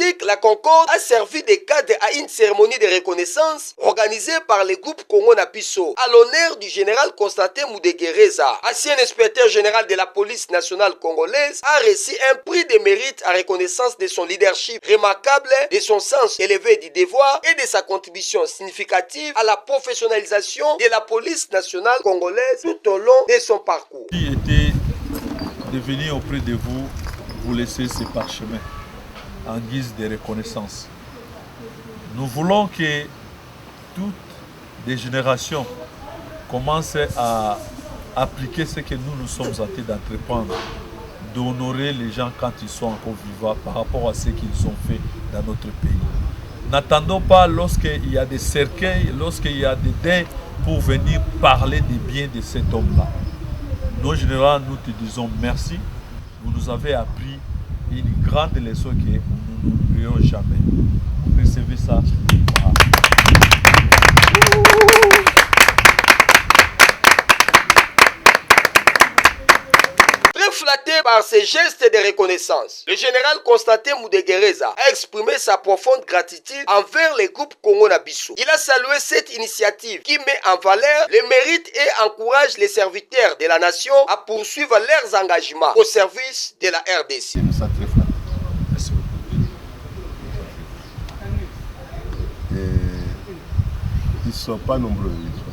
logistique, la Concorde a servi de cadre à une cérémonie de reconnaissance organisée par le groupe Congo na Biso à l'honneur du général Constantin Mudegereza, ancien inspecteur général de la police nationale congolaise, a reçu un prix de mérite à reconnaissance de son leadership remarquable, de son sens élevé du devoir et de sa contribution significative à la professionnalisation de la police nationale congolaise tout au long de son parcours. Qui était de venir auprès de vous, vous laisser ces parchemins en guise de reconnaissance. Nous voulons que toutes les générations commencent à appliquer ce que nous sommes en train d'entreprendre, d'honorer les gens quand ils sont encore vivants par rapport à ce qu'ils ont fait dans notre pays. N'attendons pas lorsqu'il y a des cercueils, lorsqu'il y a des deuils pour venir parler des biens de cet homme-là. Nous, général, nous te disons merci. Vous nous avez appris une grande leçon que nous n'oublierons jamais. Vous recevez ça. Voilà. Très flatté par ces gestes de reconnaissance, le général Constantin Mudegereza a exprimé sa profonde gratitude envers le groupe Congo na Biso. Il a salué cette initiative qui met en valeur le mérite et encourage les serviteurs de la nation à poursuivre leurs engagements au service de la RDC. Nous sommes très flattés. Merci beaucoup. Ils ne sont pas nombreux,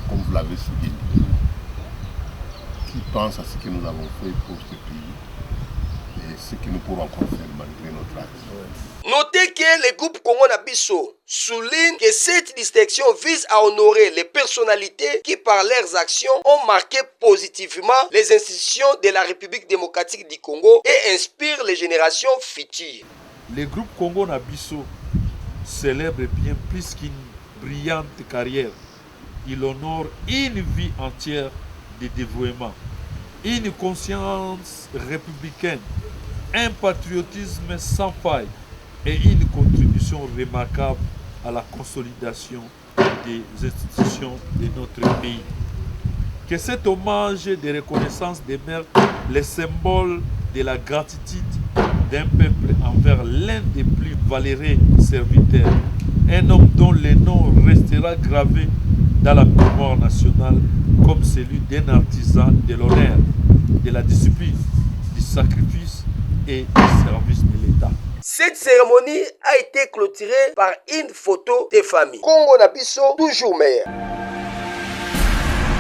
comme vous l'avez dit, qui pensent à ce que nous avons fait pour ce pays et ce que nous pourrons encore faire malgré notre âge. Notez que le groupe Congo na Biso souligne que cette distinction vise à honorer les personnalités qui, par leurs actions, ont marqué positivement les institutions de la République démocratique du Congo et inspirent les générations futures. Le groupe Congo na Biso célèbre bien plus qu'une brillante carrière. Il honore une vie entière de dévouement, une conscience républicaine, un patriotisme sans faille et une contribution remarquable à la consolidation des institutions de notre pays. Que cet hommage de reconnaissance demeure le symbole de la gratitude d'un peuple envers l'un des plus valeureux serviteurs, un homme dont le nom restera gravé dans la mémoire nationale comme celui d'un artisan de l'honneur, de la discipline, du sacrifice et du service de l'État. Cette cérémonie a été clôturée par une photo des familles. Congo na Biso, toujours meilleur.